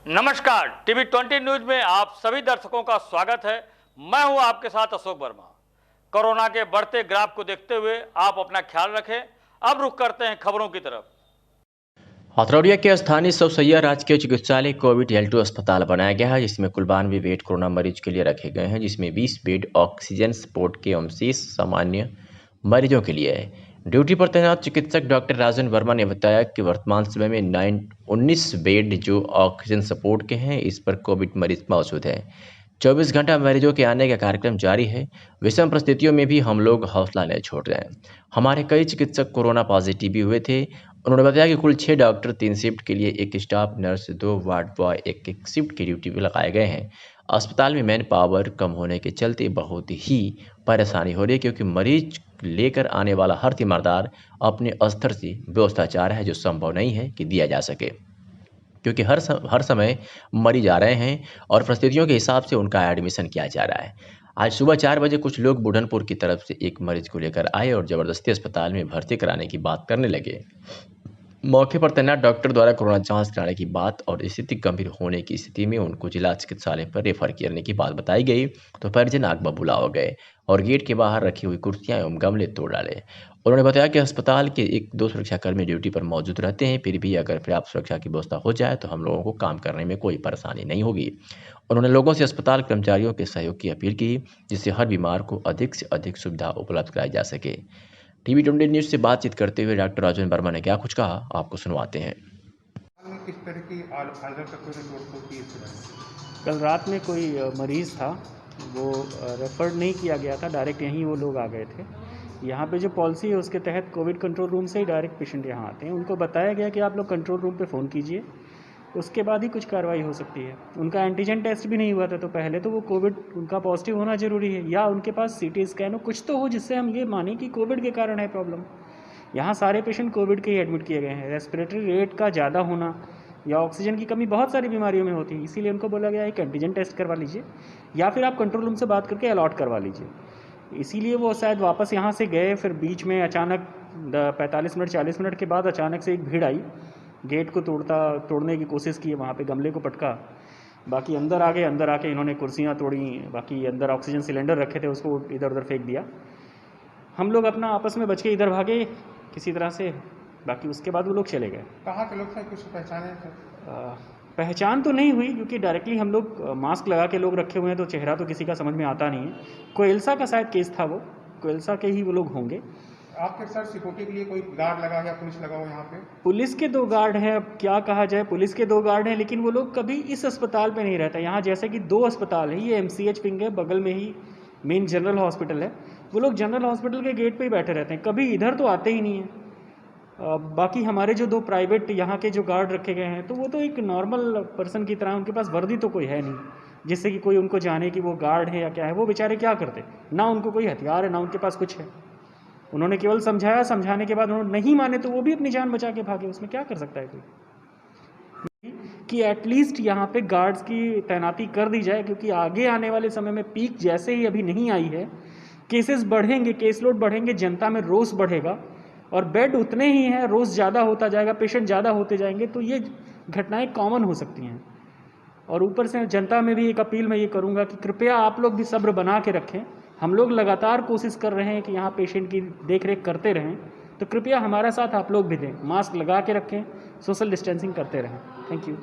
नमस्कार, TV 20 news में आप सभी दर्शकों का स्वागत है। मैं हूं आपके साथ अशोक वर्मा। कोरोना के बढ़ते ग्राफ को देखते हुए आप अपना ख्याल रखें। अब रुख करते हैं खबरों की तरफ। हथरौड़िया के स्थानीय सौसैया राजकीय चिकित्सालय कोविड L2 अस्पताल बनाया गया है, जिसमें कुल 92 बेड कोरोना मरीज के लिए रखे गए हैं, जिसमें 20 बेड ऑक्सीजन सपोर्ट के एवं शेष सामान्य मरीजों के लिए है। ड्यूटी पर तैनात चिकित्सक डॉक्टर राजन वर्मा ने बताया कि वर्तमान समय में 19 बेड जो ऑक्सीजन सपोर्ट के हैं, इस पर कोविड मरीज मौजूद है। 24 घंटा मरीजों के आने का कार्यक्रम जारी है। विषम परिस्थितियों में भी हम लोग हौसला नहीं छोड़ रहे हैं। हमारे कई चिकित्सक कोरोना पॉजिटिव भी हुए थे। उन्होंने बताया कि कुल 6 डॉक्टर 3 शिफ्ट के लिए, 1 staff nurse, 2 ward boy, 1 shift की ड्यूटी पर लगाए गए हैं। अस्पताल में मैन पावर कम होने के चलते बहुत ही परेशानी हो रही है, क्योंकि मरीज लेकर आने वाला हर तीमारदार अपने स्तर से व्यवस्था चाह रहा है, जो संभव नहीं है कि दिया जा सके, क्योंकि हर समय मरीज आ रहे हैं और परिस्थितियों के हिसाब से उनका एडमिशन किया जा रहा है। आज सुबह 4 बजे कुछ लोग बुढ़नपुर की तरफ से एक मरीज को लेकर आए और ज़बरदस्ती अस्पताल में भर्ती कराने की बात करने लगे। मौके पर तैनात डॉक्टर द्वारा कोरोना जांच कराने की बात और स्थिति गंभीर होने की स्थिति में उनको जिला चिकित्सालय पर रेफर करने की बात बताई गई, तो परिजन आग बबूला हो गए और गेट के बाहर रखी हुई कुर्सियां एवं गमले तोड़ डाले। उन्होंने बताया कि अस्पताल के 1-2 सुरक्षाकर्मी ड्यूटी पर मौजूद रहते हैं, फिर भी अगर पर्याप्त सुरक्षा की व्यवस्था हो जाए तो हम लोगों को काम करने में कोई परेशानी नहीं होगी। उन्होंने लोगों से अस्पताल कर्मचारियों के सहयोग की अपील की, जिससे हर बीमार को अधिक से अधिक सुविधा उपलब्ध कराई जा सके। टीवी 20 न्यूज से बातचीत करते हुए डॉक्टर राजन वर्मा ने क्या कुछ कहा, आपको सुनवाते हैं। किस तरह की हालत का कोई रिपोर्ट होती है इस तरह से? कल रात में कोई मरीज़ था, वो रेफ़र नहीं किया गया था, डायरेक्ट यहीं वो लोग आ गए थे। यहाँ पे जो पॉलिसी है उसके तहत कोविड कंट्रोल रूम से ही डायरेक्ट पेशेंट यहाँ आते हैं। उनको बताया गया कि आप लोग कंट्रोल रूम पे फ़ोन कीजिए, उसके बाद ही कुछ कार्रवाई हो सकती है। उनका एंटीजन टेस्ट भी नहीं हुआ था, तो पहले तो वो कोविड उनका पॉजिटिव होना ज़रूरी है, या उनके पास CT स्कैन हो, कुछ तो हो जिससे हम ये मानें कि कोविड के कारण है प्रॉब्लम। यहाँ सारे पेशेंट कोविड के ही एडमिट किए गए हैं। रेस्पिरेटरी रेट का ज़्यादा होना या ऑक्सीजन की कमी बहुत सारी बीमारियों में होती है, इसीलिए उनको बोला गया है कि एंटीजन टेस्ट करवा लीजिए या फिर आप कंट्रोल रूम से बात करके अलॉट करवा लीजिए। इसीलिए वो शायद वापस यहाँ से गए, फिर बीच में अचानक 45 मिनट 40 मिनट के बाद अचानक से एक भीड़ आई, गेट को तोड़ने की कोशिश की, वहाँ पे गमले को पटका, बाकी अंदर आ गए। अंदर आके इन्होंने कुर्सियाँ तोड़ी, बाकी अंदर ऑक्सीजन सिलेंडर रखे थे उसको इधर उधर फेंक दिया। हम लोग अपना आपस में बच के इधर भागे किसी तरह से, बाकी उसके बाद वो लोग चले गए। कहाँ के लोग थे, कुछ पहचाने थे? पहचान तो नहीं हुई, क्योंकि डायरेक्टली हम लोग मास्क लगा के लोग रखे हुए हैं, तो चेहरा तो किसी का समझ में आता नहीं है। कोयलसा का शायद केस था, वो कोयलसा के ही वो लोग होंगे। आपके सर सिक्योरिटी के लिए कोई गार्ड लगा या पुलिस लगा हो यहाँ पे? पुलिस के 2 गार्ड हैं, अब क्या कहा जाए, पुलिस के 2 गार्ड हैं, लेकिन वो लोग कभी इस अस्पताल पे नहीं रहते। यहाँ जैसे कि 2 अस्पताल है, ये MCH विंग है, बगल में ही मेन जनरल हॉस्पिटल है, वो लोग जनरल हॉस्पिटल के गेट पे ही बैठे रहते हैं, कभी इधर तो आते ही नहीं हैं। बाकी हमारे जो 2 प्राइवेट यहाँ के जो गार्ड रखे गए हैं, तो वो तो एक नॉर्मल पर्सन की तरह, उनके पास वर्दी तो कोई है नहीं जिससे कि कोई उनको जाने कि वो गार्ड है या क्या है। वो बेचारे क्या करते, ना उनको कोई हथियार है ना उनके पास कुछ है। उन्होंने केवल समझाया, समझाने के बाद उन्होंने नहीं माने तो वो भी अपनी जान बचा के भागे, उसमें क्या कर सकता है कोई। कि एटलीस्ट यहाँ पे गार्ड्स की तैनाती कर दी जाए, क्योंकि आगे आने वाले समय में पीक जैसे ही अभी नहीं आई है, केसेस बढ़ेंगे, केस लोड बढ़ेंगे, जनता में रोष बढ़ेगा और बेड उतने ही हैं, रोज़ ज़्यादा होता जाएगा, पेशेंट ज़्यादा होते जाएंगे, तो ये घटनाएं कॉमन हो सकती हैं। और ऊपर से जनता में भी एक अपील मैं ये करूँगा कि कृपया आप लोग भी सब्र बना के रखें। हम लोग लगातार कोशिश कर रहे हैं कि यहाँ पेशेंट की देख रेख करते रहें, तो कृपया हमारा साथ आप लोग भी दें, मास्क लगा के रखें, सोशल डिस्टेंसिंग करते रहें। Thank you.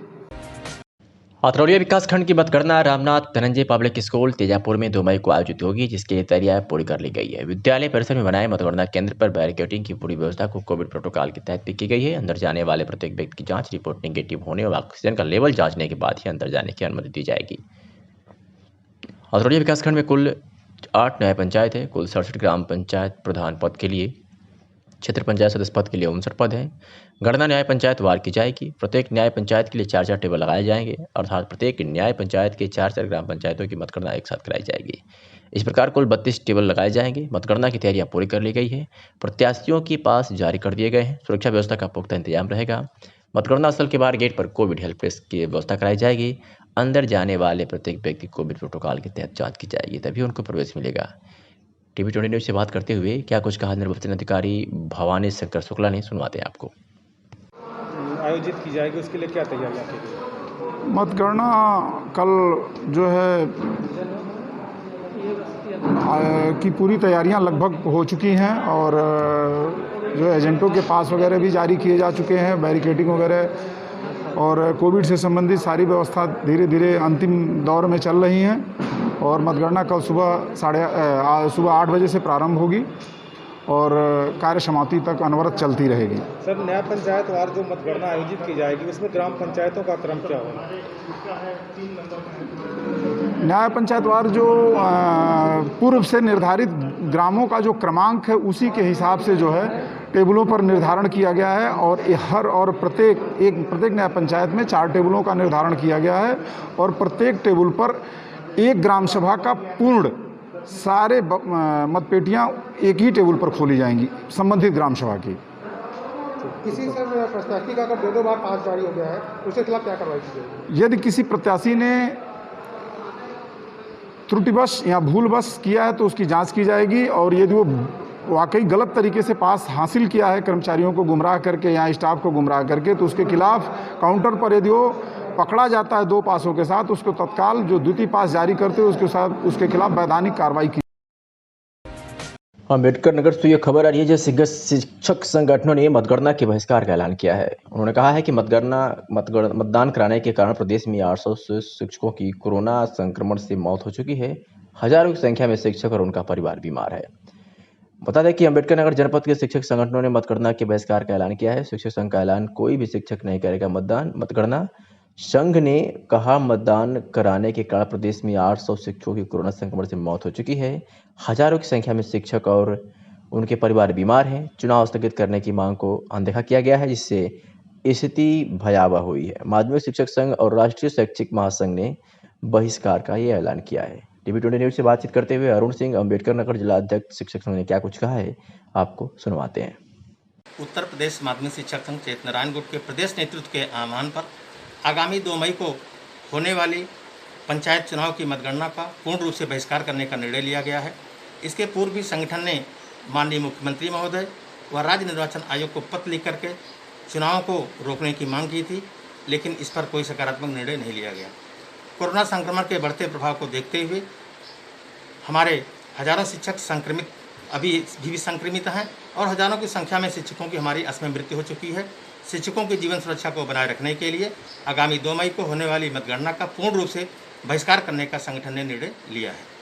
हथरौड़िया विकासखंड की मतगणना रामनाथ धनंजय पब्लिक स्कूल तेजापुर में 2 मई को आयोजित होगी, जिसके लिए तैयारियां पूरी कर ली गई है। विद्यालय परिसर में बनाए मतगणना केंद्र पर बैरिकेडिंग की पूरी व्यवस्था को कोविड प्रोटोकॉल के तहत भी की गई है। अंदर जाने वाले प्रत्येक व्यक्ति की जांच रिपोर्ट नेगेटिव होने और ऑक्सीजन का लेवल जांचने के बाद ही अंदर जाने की अनुमति दी जाएगी। हथरौड़िया विकासखंड में कुल 8 न्याय पंचायत है। कुल 67 ग्राम पंचायत प्रधान पद के लिए, क्षेत्र पंचायत सदस्य पद के लिए 59 पद हैं। गणना न्याय पंचायत वार की जाएगी। प्रत्येक न्याय पंचायत के लिए 4-4 टेबल लगाए जाएंगे, अर्थात प्रत्येक न्याय पंचायत के 4-4 ग्राम पंचायतों की मतगणना एक साथ कराई जाएगी। इस प्रकार कुल 32 टेबल लगाए जाएंगे। मतगणना की तैयारियां पूरी कर ली गई है। प्रत्याशियों के पास जारी कर दिए गए हैं। सुरक्षा व्यवस्था का पुख्ता इंतजाम रहेगा। मतगणना स्थल के बाहर गेट पर कोविड हेल्प डेस्क की व्यवस्था कराई जाएगी। अंदर जाने वाले प्रत्येक व्यक्ति कोविड प्रोटोकॉल के तहत जाँच की जाएगी, तभी उनको प्रवेश मिलेगा। टीवी 20 न्यूज से बात करते हुए क्या कुछ कहा निर्वाचन अधिकारी भवानी शंकर शुक्ला ने, सुनवाते हैं आपको। आयोजित की जाएगी, उसके लिए क्या तैयारी आपकी? मतगणना कल जो है की पूरी तैयारियां लगभग हो चुकी हैं और जो एजेंटों के पास वगैरह भी जारी किए जा चुके हैं, बैरिकेडिंग वगैरह, और कोविड से संबंधित सारी व्यवस्था धीरे धीरे अंतिम दौर में चल रही हैं। और मतगणना कल सुबह 8 बजे से प्रारंभ होगी और कार्य समाप्ति तक अनवरत चलती रहेगी। सर, न्याय पंचायतवार जो मतगणना आयोजित की जाएगी उसमें ग्राम पंचायतों का क्रम क्या होगा? न्याय पंचायतवार जो पूर्व से निर्धारित ग्रामों का जो क्रमांक है उसी के हिसाब से जो है टेबलों पर निर्धारण किया गया है और प्रत्येक न्याय पंचायत में 4 टेबलों का निर्धारण किया गया है और प्रत्येक टेबल पर एक ग्राम सभा का पूर्ण सारे मतपेटियां एक ही टेबल पर खोली जाएंगी संबंधित ग्राम सभा की। किसी से प्रत्याशी का अगर 2 बार पास जारी हो गया है उसके खिलाफ क्या कार्रवाई की जाएगी? यदि किसी प्रत्याशी ने त्रुटिवश या भूलवश किया है तो उसकी जांच की जाएगी और यदि वो वाकई गलत तरीके से पास हासिल किया है कर्मचारियों को गुमराह करके या स्टाफ को गुमराह करके तो उसके खिलाफ काउंटर पर यदि वो पकड़ा जाता है 2 पासों के साथ, उसको तत्काल जो द्वितीय पास जारी करते हैं उसके खिलाफ वैधानिक कार्रवाई की। अम्बेडकर नगर से ये खबर आ रही है जैसे शिक्षक संगठनों ने मतगणना के बहिष्कार का ऐलान किया है। उन्होंने कहा है कि मतदान कराने के कारण प्रदेश में 800 से शिक्षकों की कोरोना संक्रमण से मौत हो चुकी है। हजारों की संख्या में शिक्षक और उनका परिवार बीमार है। बता दें कि अम्बेडकर नगर जनपद के शिक्षक संगठनों ने मतगणना के बहिष्कार का ऐलान किया है। शिक्षक संघ का ऐलान, कोई भी शिक्षक नहीं करेगा मतगणना। संघ ने कहा मतदान कराने के कारण प्रदेश में 800 शिक्षकों की कोरोना संक्रमण से मौत हो चुकी है। हजारों की संख्या में शिक्षक और उनके परिवार बीमार हैं। चुनाव स्थगित करने की मांग को अनदेखा किया गया है जिससे स्थिति भयावह हुई है। माध्यमिक शिक्षक संघ और राष्ट्रीय शैक्षिक महासंघ ने बहिष्कार का ये ऐलान किया है। TV20 न्यूज से बातचीत करते हुए अरुण सिंह, अम्बेडकर नगर जिला अध्यक्ष शिक्षक संघ ने क्या कुछ कहा है, आपको सुनवाते हैं। उत्तर प्रदेश माध्यमिक शिक्षक संघ चेत नारायण गुट के प्रदेश नेतृत्व के आह्वान पर आगामी 2 मई को होने वाली पंचायत चुनाव की मतगणना का पूर्ण रूप से बहिष्कार करने का निर्णय लिया गया है। इसके पूर्व भी संगठन ने माननीय मुख्यमंत्री महोदय व राज्य निर्वाचन आयोग को पत्र लिख करके चुनाव को रोकने की मांग की थी, लेकिन इस पर कोई सकारात्मक निर्णय नहीं लिया गया। कोरोना संक्रमण के बढ़ते प्रभाव को देखते हुए हमारे हजारों शिक्षक अभी भी संक्रमित हैं और हजारों की संख्या में शिक्षकों की हमारी असमय मृत्यु हो चुकी है। शिक्षकों की जीवन सुरक्षा को बनाए रखने के लिए आगामी 2 मई को होने वाली मतगणना का पूर्ण रूप से बहिष्कार करने का संगठन ने निर्णय लिया है।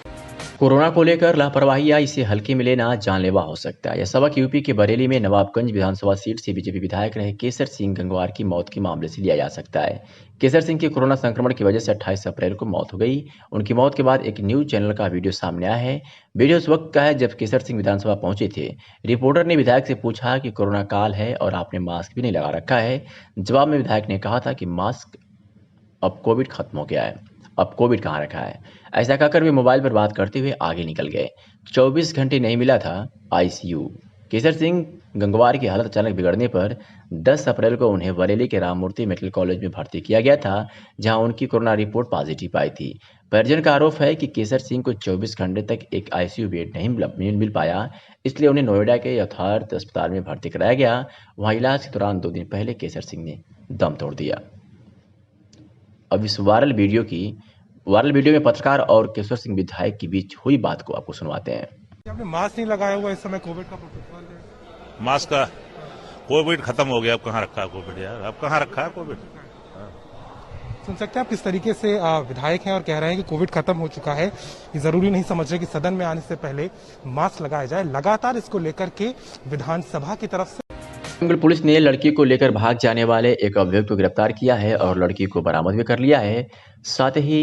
कोरोना को लेकर लापरवाही या इसे हल्के में लेना जानलेवा हो सकता है। यह सबक यूपी के बरेली में नवाबगंज विधानसभा सीट से बीजेपी विधायक रहे केसर सिंह गंगवार की मौत के मामले से लिया जा सकता है। केसर सिंह की कोरोना संक्रमण की वजह से 28 अप्रैल को मौत हो गई। उनकी मौत के बाद एक न्यूज चैनल का वीडियो सामने आया है। वीडियो उस वक्त का है जब केसर सिंह विधानसभा पहुंचे थे। रिपोर्टर ने विधायक से पूछा कि कोरोना काल है और आपने मास्क भी नहीं लगा रखा है। जवाब में विधायक ने कहा था कि मास्क, अब कोविड खत्म हो गया है, अब कोविड कहाँ रखा है। ऐसा कहकर वे मोबाइल पर बात करते हुए आगे निकल गए। 24 घंटे नहीं मिला था ICU। केसर सिंह गंगवार की हालत अचानक बिगड़ने पर 10 अप्रैल को उन्हें बरेली के राममूर्ति मेडिकल कॉलेज में भर्ती किया गया था, जहां उनकी कोरोना रिपोर्ट पॉजिटिव आई थी। परिजन का आरोप है कि केसर सिंह को 24 घंटे तक एक ICU बेड नहीं मिल पाया, इसलिए उन्हें नोएडा के यथार्थ अस्पताल में भर्ती कराया गया। वहां इलाज के दौरान 2 दिन पहले केसर सिंह ने दम तोड़ दिया। अब इस वायरल वीडियो में पत्रकार और केसर सिंह विधायक के बीच हुई बात को आपको सुनवाते हैं। आपने मास्क नहीं लगाया हुआ इस समय कोविड का प्रोटोकॉल है। मास्क का कोविड खत्म हो गया, अब कहाँ रखा है कोविड यार, अब कहाँ रखा है कोविड। सुन सकते हैं आप किस तरीके से विधायक हैं और कह रहे हैं कि कोविड खत्म हो चुका है। ये जरूरी नहीं समझ रहे कि सदन में आने से पहले मास्क लगाया जाए। लगातार इसको लेकर के विधानसभा की तरफ से पुलिस ने लड़की को लेकर भाग जाने वाले एक अभियुक्त को गिरफ्तार किया है और लड़की को बरामद भी कर लिया है। साथ ही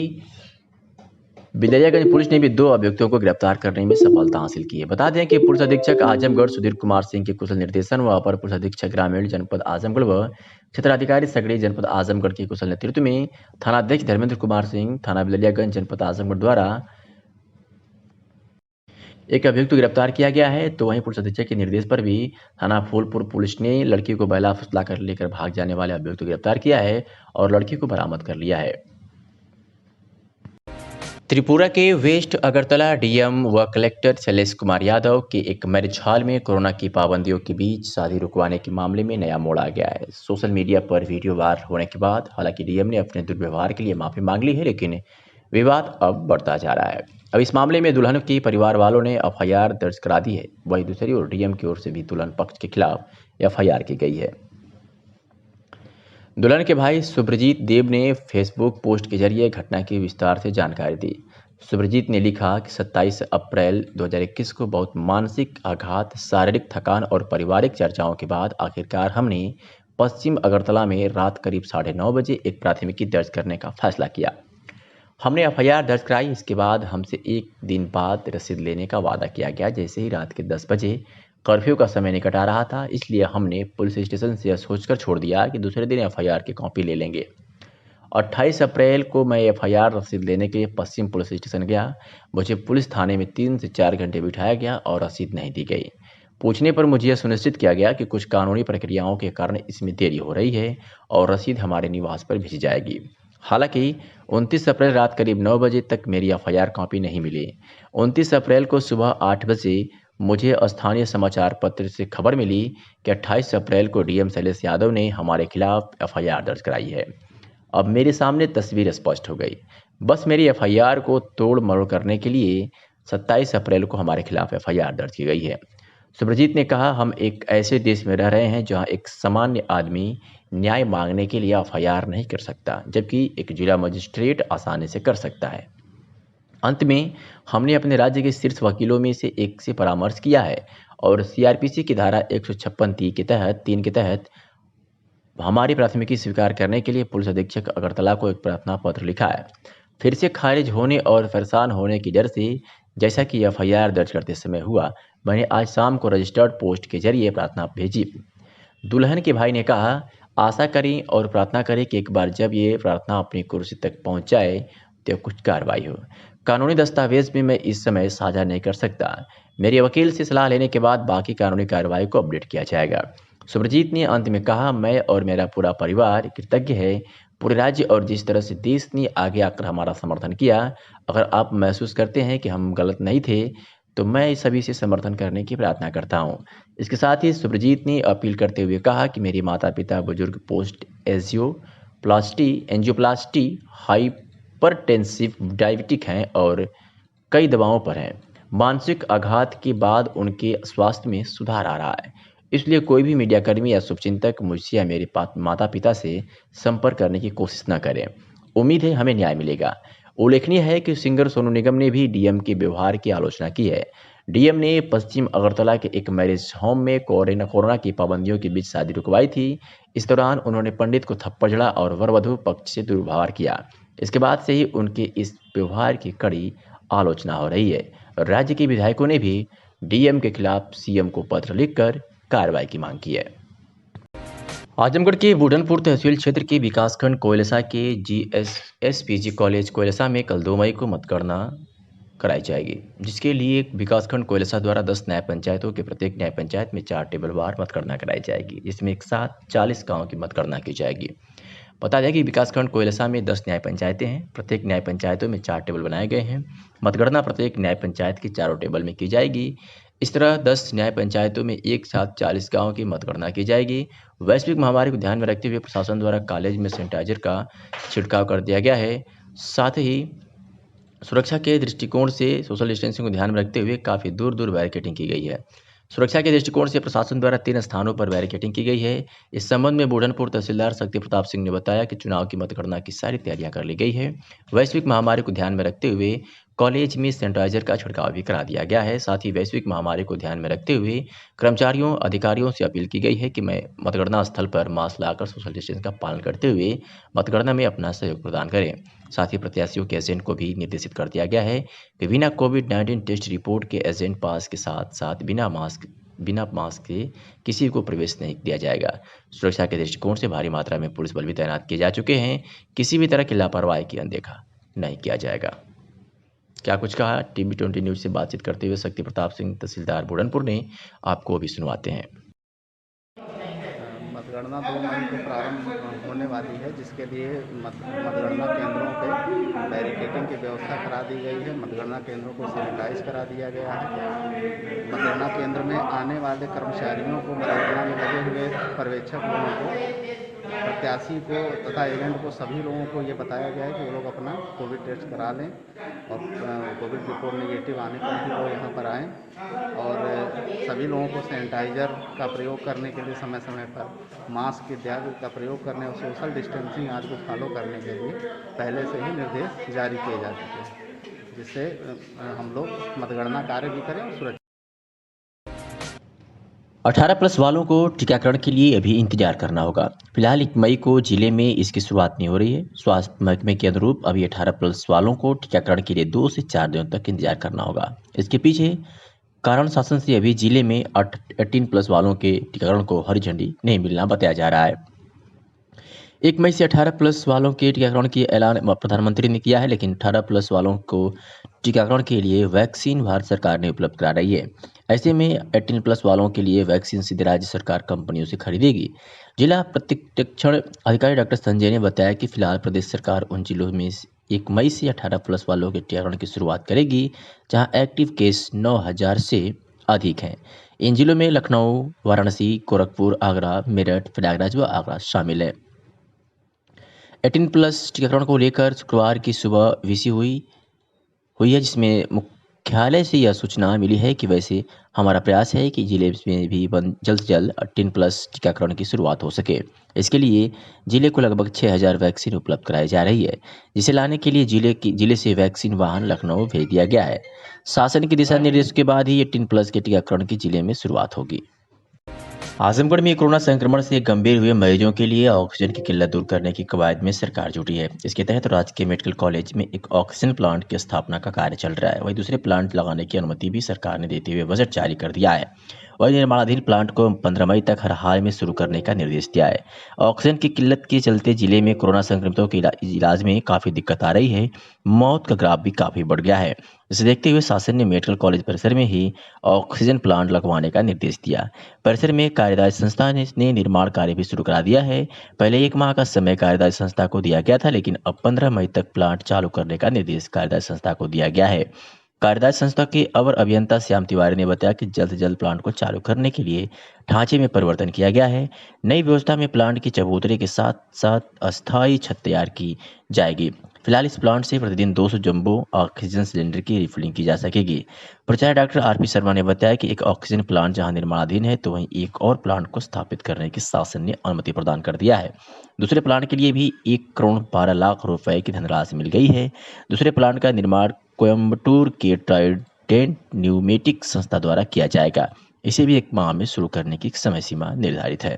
बिलरियागंज पुलिस ने भी 2 अभियुक्तों को गिरफ्तार करने में सफलता हासिल की है। बता दें कि पुलिस अधीक्षक आजमगढ़ सुधीर कुमार सिंह के कुशल निर्देशन व अपर पुलिस अधीक्षक ग्रामीण जनपद आजमगढ़ व क्षेत्राधिकारी सगड़ी जनपद आजमगढ़ के कुशल नेतृत्व में थानाध्यक्ष धर्मेंद्र कुमार सिंह, थाना बिलरियागंज जनपद आजमगढ़ द्वारा एक अभियुक्त को गिरफ्तार किया गया है। तो वहीं पुलिस अधीक्षक के निर्देश पर भी थाना फूलपुर पुलिस ने लड़की को बहला फुसला कर लेकर भाग जाने वाले अभियुक्त को गिरफ्तार किया है और लड़की को बरामद कर लिया है। त्रिपुरा के वेस्ट अगरतला डीएम व कलेक्टर शैलेश कुमार यादव के एक मैरिज हॉल में कोरोना की पाबंदियों के बीच शादी रुकवाने के मामले में नया मोड़ आ गया है। सोशल मीडिया पर वीडियो वायरल होने के बाद हालांकि डीएम ने अपने दुर्व्यवहार के लिए माफी मांग ली है, लेकिन विवाद अब बढ़ता जा रहा है। अब इस मामले में दुल्हन के परिवार वालों ने एफआईआर दर्ज करा दी है। वहीं दूसरी ओर डीएम की ओर से भी दुल्हन पक्ष के खिलाफ एफआईआर की गई है। दुल्हन के भाई सुब्रजीत देव ने फेसबुक पोस्ट के जरिए घटना की विस्तार से जानकारी दी। सुब्रजीत ने लिखा कि 27 अप्रैल 2021 को बहुत मानसिक आघात, शारीरिक थकान और पारिवारिक चर्चाओं के बाद आखिरकार हमने पश्चिम अगरतला में रात करीब 9:30 बजे एक प्राथमिकी दर्ज करने का फैसला किया। हमने एफआईआर दर्ज कराई। इसके बाद हमसे एक दिन बाद रसीद लेने का वादा किया गया। जैसे ही रात के 10 बजे कर्फ्यू का समय निकट आ रहा था, इसलिए हमने पुलिस स्टेशन से यह सोचकर छोड़ दिया कि दूसरे दिन एफआईआर की कॉपी ले लेंगे। 28 अप्रैल को मैं एफआईआर रसीद लेने के लिए पश्चिम पुलिस स्टेशन गया। मुझे पुलिस थाने में 3 से 4 घंटे बिठाया गया और रसीद नहीं दी गई। पूछने पर मुझे यह सुनिश्चित किया गया कि कुछ कानूनी प्रक्रियाओं के कारण इसमें देरी हो रही है और रसीद हमारे निवास पर भेजी जाएगी। हालांकि 29 अप्रैल रात करीब 9 बजे तक मेरी एफआईआर कॉपी नहीं मिली। 29 अप्रैल को सुबह 8 बजे मुझे स्थानीय समाचार पत्र से खबर मिली कि 28 अप्रैल को डीएम शैलेश यादव ने हमारे खिलाफ एफआईआर दर्ज कराई है। अब मेरे सामने तस्वीर स्पष्ट हो गई। बस मेरी एफआईआर को तोड़ मरोड़ करने के लिए 27 अप्रैल को हमारे खिलाफ एफआईआर दर्ज की गई है। सुब्रजीत ने कहा, हम एक ऐसे देश में रह रहे हैं जहां एक सामान्य आदमी न्याय मांगने के लिए एफआईआर नहीं कर सकता, जबकि एक जिला मजिस्ट्रेट आसानी से कर सकता है। अंत में हमने अपने राज्य के शीर्ष वकीलों में से एक से परामर्श किया है और सीआरपीसी की धारा 156 3 के तहत हमारी प्राथमिकी स्वीकार करने के लिए पुलिस अधीक्षक अगरतला को एक प्रार्थना पत्र लिखा है। फिर से खारिज होने और परेशान होने की डर से, जैसा कि एफआईआर दर्ज करते समय हुआ, मैंने आज शाम को रजिस्टर्ड पोस्ट के जरिए प्रार्थना भेजी। दुल्हन के भाई ने कहा, आशा करें और प्रार्थना करें कि एक बार जब ये प्रार्थना अपनी कुर्सी तक पहुंच जाए तो कुछ कार्रवाई हो। कानूनी दस्तावेज में मैं इस समय साझा नहीं कर सकता। मेरे वकील से सलाह लेने के बाद बाकी कानूनी कार्रवाई को अपडेट किया जाएगा। सुब्रजीत ने अंत में कहा, मैं और मेरा पूरा परिवार कृतज्ञ है पूरे राज्य और जिस तरह से देश ने आगे आकर हमारा समर्थन किया। अगर आप महसूस करते हैं कि हम गलत नहीं थे तो मैं सभी से समर्थन करने की प्रार्थना करता हूं। इसके साथ ही सुब्रजीत ने अपील करते हुए कहा कि मेरे माता पिता बुजुर्ग पोस्ट एंजियोप्लास्टी, हाइपरटेंसिव डायबिटिक हैं और कई दवाओं पर हैं। मानसिक आघात के बाद उनके स्वास्थ्य में सुधार आ रहा है। इसलिए कोई भी मीडियाकर्मी या शुभचिंतक मुझसे या मेरे माता पिता से संपर्क करने की कोशिश न करें। उम्मीद है हमें न्याय मिलेगा। उल्लेखनीय है कि सिंगर सोनू निगम ने भी डीएम के व्यवहार की आलोचना की है। डीएम ने पश्चिम अगरतला के एक मैरिज होम में कोरोना की पाबंदियों के बीच शादी रुकवाई थी। इस दौरान उन्होंने पंडित को थप्पड़ जड़ा और वर वधू पक्ष से दुर्व्यवहार किया। इसके बाद से ही उनके इस व्यवहार की कड़ी आलोचना हो रही है। राज्य के विधायकों ने भी डीएम के खिलाफ सीएम को पत्र लिखकर कार्रवाई की मांग की है। आजमगढ़ के बूढ़नपुर तहसील क्षेत्र के विकासखंड कोयलसा के जीएसएसपीजी कॉलेज कोयलसा में कल 2 मई को मतगणना कराई जाएगी, जिसके लिए विकासखंड कोयलसा द्वारा 10 न्याय पंचायतों के प्रत्येक न्याय पंचायत में 4 टेबलवार मतगणना कराई जाएगी, जिसमें एक साथ 40 गाँव की मतगणना की जाएगी। बता दें कि विकासखंड कोयलसा में 10 न्याय पंचायतें हैं। प्रत्येक न्याय पंचायतों में 4 टेबल बनाए गए हैं। मतगणना प्रत्येक न्याय पंचायत के चारों टेबल में की जाएगी। इस तरह 10 न्याय पंचायतों में एक साथ 40 गाँव की मतगणना की जाएगी। वैश्विक महामारी को ध्यान में रखते हुए प्रशासन द्वारा कॉलेज में सैनिटाइजर का छिड़काव कर दिया गया है। साथ ही सुरक्षा के दृष्टिकोण से सोशल डिस्टेंसिंग को ध्यान में रखते हुए काफ़ी दूर दूर बैरिकेडिंग की गई है। सुरक्षा के दृष्टिकोण से प्रशासन द्वारा 3 स्थानों पर बैरिकेडिंग की गई है। इस संबंध में बूढ़नपुर तहसीलदार शक्ति प्रताप सिंह ने बताया कि चुनाव की मतगणना की सारी तैयारियां कर ली गई है। वैश्विक महामारी को ध्यान में रखते हुए कॉलेज में सैनिटाइजर का छिड़काव भी करा दिया गया है। साथ ही वैश्विक महामारी को ध्यान में रखते हुए कर्मचारियों अधिकारियों से अपील की गई है कि मैं मतगणना स्थल पर मास्क लगाकर सोशल डिस्टेंस का पालन करते हुए मतगणना में अपना सहयोग प्रदान करें। साथ ही प्रत्याशियों के एजेंट को भी निर्देशित कर दिया गया है कि बिना कोविड-19 टेस्ट रिपोर्ट के एजेंट पास के साथ साथ बिना मास्क के किसी को प्रवेश नहीं दिया जाएगा। सुरक्षा के दृष्टिकोण से भारी मात्रा में पुलिस बल भी तैनात किए जा चुके हैं। किसी भी तरह की लापरवाही की अनदेखा नहीं किया जाएगा। क्या कुछ कहा टीवी 20 न्यूज़ से बातचीत करते हुए शक्ति प्रताप सिंह तहसीलदार बूढ़नपुर ने, आपको अभी सुनवाते हैं। मतगणना 2 मई को प्रारंभ होने वाली है, जिसके लिए मतगणना केंद्रों पे बैरिकेडिंग की व्यवस्था करा दी गई है। मतगणना केंद्रों को सैनिटाइज करा दिया गया है। मतगणना केंद्र में आने वाले कर्मचारियों को, मतगणना में लगे हुए पर्यवेक्षक लोगों को, प्रत्याशी को तथा एजेंट को, सभी लोगों को ये बताया गया है कि वो लोग अपना कोविड टेस्ट करा लें और कोविड रिपोर्ट नेगेटिव आने पर ही वो यहाँ पर आएँ। और सभी लोगों को सैनिटाइज़र का प्रयोग करने के लिए समय समय पर, मास्क इत्यादि का प्रयोग करने और सोशल डिस्टेंसिंग आदि को फॉलो करने के लिए पहले से ही निर्देश जारी किए जा चुके हैं, जिससे हम लोग मतगणना कार्य भी करें और सुरक्षित। 18+ वालों को टीकाकरण के लिए अभी इंतजार करना होगा। फिलहाल 1 मई को जिले में इसकी शुरुआत नहीं हो रही है। स्वास्थ्य महकमे के अनुरूप अभी 18+ वालों को टीकाकरण के लिए 2 से 4 दिनों तक इंतजार करना होगा। इसके पीछे कारण शासन से अभी जिले में 18+ वालों के टीकाकरण को हरी झंडी नहीं मिलना बताया जा रहा है। 1 मई से 18+ वालों के टीकाकरण की ऐलान प्रधानमंत्री ने किया है, लेकिन 18+ वालों को टीकाकरण के लिए वैक्सीन भारत सरकार ने उपलब्ध करा रही है। ऐसे में 18+ वालों के लिए वैक्सीन सीधे राज्य सरकार कंपनियों से खरीदेगी। जिला प्रतिरक्षण अधिकारी डॉक्टर संजय ने बताया कि फिलहाल प्रदेश सरकार उन जिलों में 1 मई से 18+ वालों के टीकाकरण की शुरुआत करेगी जहां एक्टिव केस 9000 से अधिक हैं। इन जिलों में लखनऊ, वाराणसी, गोरखपुर, आगरा, मेरठ, प्रयागराज व आगरा शामिल है। 18+ टीकाकरण को लेकर शुक्रवार की सुबह वीसी हुई है, जिसमें मुख्यालय से यह सूचना मिली है कि वैसे हमारा प्रयास है कि जिले में भी जल्द से जल्द 18+ टीकाकरण की शुरुआत हो सके। इसके लिए जिले को लगभग 6000 वैक्सीन उपलब्ध कराई जा रही है, जिसे लाने के लिए जिले से वैक्सीन वाहन लखनऊ भेज दिया गया है। शासन के दिशा निर्देश के बाद ही 18+ के टीकाकरण की जिले में शुरुआत होगी। आजमगढ़ में कोरोना संक्रमण से गंभीर हुए मरीजों के लिए ऑक्सीजन की किल्लत दूर करने की कवायद में सरकार जुटी है। इसके तहत राजकीय मेडिकल कॉलेज में एक ऑक्सीजन प्लांट की स्थापना का कार्य चल रहा है। वहीं दूसरे प्लांट लगाने की अनुमति भी सरकार ने देते हुए बजट जारी कर दिया है। वहीं निर्माणाधीन प्लांट को 15 मई तक हर हाल में शुरू करने का निर्देश दिया है। ऑक्सीजन की किल्लत के चलते जिले में कोरोना संक्रमितों के इलाज में काफ़ी दिक्कत आ रही है। मौत का ग्राफ भी काफ़ी बढ़ गया है। इसे देखते हुए शासन ने मेडिकल कॉलेज परिसर में ही ऑक्सीजन प्लांट लगवाने का निर्देश दिया। परिसर में कार्यदायी संस्था ने निर्माण कार्य भी शुरू करा दिया है। पहले 1 माह का समय कार्यदायी संस्था को दिया गया था, लेकिन अब 15 मई तक प्लांट चालू करने का निर्देश कार्यदायी संस्था को दिया गया है। कार्यदायी संस्था के अवर अभियंता श्याम तिवारी ने बताया कि जल्द से जल्द प्लांट को चालू करने के लिए ढांचे में परिवर्तन किया गया है। नई व्यवस्था में प्लांट की चबूतरे के साथ साथ अस्थायी छत तैयार की जाएगी। फिलहाल इस प्लांट से प्रतिदिन 200 जंबो ऑक्सीजन सिलेंडर की रिफिलिंग की जा सकेगी। प्राचार्य डॉक्टर आरपी शर्मा ने बताया कि एक ऑक्सीजन प्लांट जहां निर्माणाधीन है, तो वहीं एक और प्लांट को स्थापित करने की शासन ने अनुमति प्रदान कर दिया है। दूसरे प्लांट के लिए भी 1 करोड़ 12 लाख रुपए की धनराशि मिल गई है। दूसरे प्लांट का निर्माण कोयम्बटूर के ट्राइडेंट न्यूमेटिक संस्था द्वारा किया जाएगा। इसे भी 1 माह में शुरू करने की समय सीमा निर्धारित है।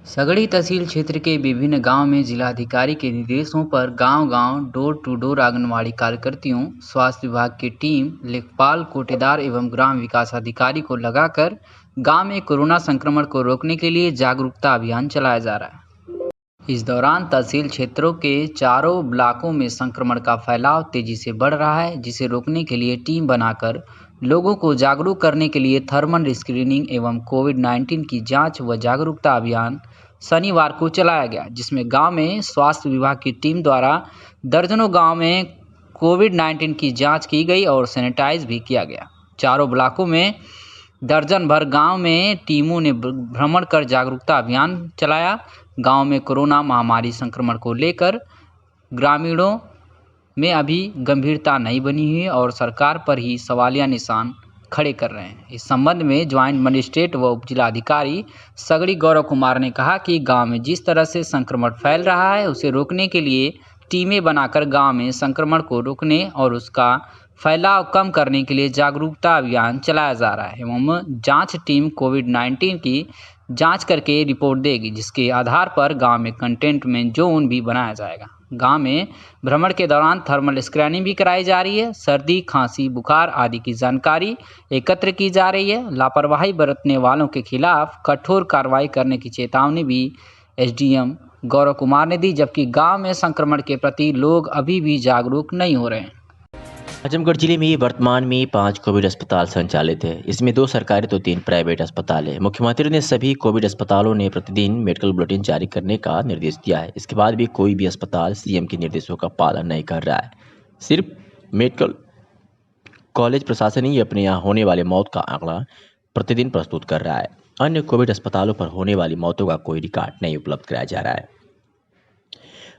सगड़ी तहसील क्षेत्र के विभिन्न गांव में जिलाधिकारी के निर्देशों पर गांव-गांव डोर टू डोर आंगनवाड़ी कार्यकर्तियों, स्वास्थ्य विभाग की टीम, लेखपाल, कोटेदार एवं ग्राम विकास अधिकारी को लगाकर गांव में कोरोना संक्रमण को रोकने के लिए जागरूकता अभियान चलाया जा रहा है। इस दौरान तहसील क्षेत्रों के चारों ब्लॉकों में संक्रमण का फैलाव तेजी से बढ़ रहा है, जिसे रोकने के लिए टीम बनाकर लोगों को जागरूक करने के लिए थर्मल स्क्रीनिंग एवं कोविड-19 की जांच व जागरूकता अभियान शनिवार को चलाया गया, जिसमें गांव में स्वास्थ्य विभाग की टीम द्वारा दर्जनों गांव में कोविड-19 की जांच की गई और सैनिटाइज भी किया गया। चारों ब्लॉकों में दर्जन भर गांव में टीमों ने भ्रमण कर जागरूकता अभियान चलाया। गांव में कोरोना महामारी संक्रमण को लेकर ग्रामीणों में अभी गंभीरता नहीं बनी हुई है और सरकार पर ही सवालिया निशान खड़े कर रहे हैं। इस संबंध में ज्वाइंट मजिस्ट्रेट व उप जिलाधिकारी सगड़ी गौरव कुमार ने कहा कि गांव में जिस तरह से संक्रमण फैल रहा है, उसे रोकने के लिए टीमें बनाकर गांव में संक्रमण को रोकने और उसका फैलाव कम करने के लिए जागरूकता अभियान चलाया जा रहा है एवं जांच टीम कोविड-19 की जांच करके रिपोर्ट देगी, जिसके आधार पर गांव में कंटेनमेंट जोन भी बनाया जाएगा। गांव में भ्रमण के दौरान थर्मल स्क्रीनिंग भी कराई जा रही है। सर्दी, खांसी, बुखार आदि की जानकारी एकत्र की जा रही है। लापरवाही बरतने वालों के खिलाफ कठोर कार्रवाई करने की चेतावनी भी एसडीएम गौरव कुमार ने दी, जबकि गांव में संक्रमण के प्रति लोग अभी भी जागरूक नहीं हो रहे हैं। आजमगढ़ जिले में वर्तमान में 5 कोविड अस्पताल संचालित है। इसमें 2 सरकारी तो 3 प्राइवेट अस्पताल है। मुख्यमंत्री ने सभी कोविड अस्पतालों ने प्रतिदिन मेडिकल बुलेटिन जारी करने का निर्देश दिया है। इसके बाद भी कोई भी अस्पताल सीएम के निर्देशों का पालन नहीं कर रहा है। सिर्फ मेडिकल कॉलेज प्रशासन ही अपने यहाँ होने वाले मौत का आंकड़ा प्रतिदिन प्रस्तुत कर रहा है। अन्य कोविड अस्पतालों पर होने वाली मौतों का कोई रिकॉर्ड नहीं उपलब्ध कराया जा रहा है।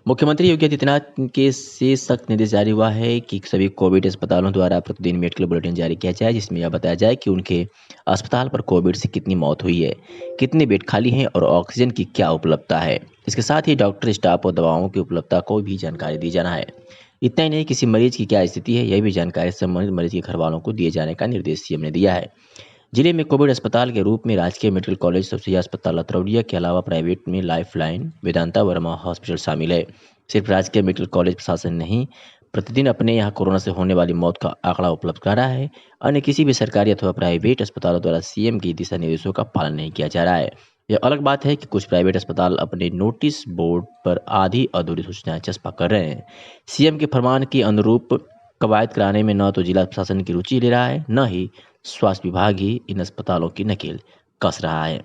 मुख्यमंत्री योगी आदित्यनाथ के से सख्त निर्देश जारी हुआ है कि सभी कोविड अस्पतालों द्वारा प्रतिदिन मेडिकल बुलेटिन जारी किया जाए, जिसमें यह बताया जाए कि उनके अस्पताल पर कोविड से कितनी मौत हुई है, कितने बेड खाली हैं और ऑक्सीजन की क्या उपलब्धता है। इसके साथ ही डॉक्टर, स्टाफ और दवाओं की उपलब्धता को भी जानकारी दी जाना है। इतना ही नहीं, किसी मरीज की क्या स्थिति है, यह भी जानकारी संबंधित मरीज के घर वालों को दिए जाने का निर्देश सीएम ने दिया है। जिले में कोविड अस्पताल के रूप में राजकीय मेडिकल कॉलेज सबसैया अस्पताल अतरौलिया के अलावा प्राइवेट में लाइफलाइन, वेदांता वर्मा हॉस्पिटल शामिल है। सिर्फ राजकीय मेडिकल कॉलेज प्रशासन नहीं प्रतिदिन अपने यहाँ कोरोना से होने वाली मौत का आंकड़ा उपलब्ध कर रहा है। अन्य किसी भी सरकारी अथवा प्राइवेट अस्पतालों द्वारा सीएम के दिशा निर्देशों का पालन नहीं किया जा रहा है। यह अलग बात है कि कुछ प्राइवेट अस्पताल अपने नोटिस बोर्ड पर आधी अधूरी सूचनाएं चस्पा कर रहे हैं। सीएम के फरमान के अनुरूप कवायद कराने में न तो जिला प्रशासन की रुचि ले रहा है, न ही स्वास्थ्य विभाग ही इन अस्पतालों की नकेल कस रहा है।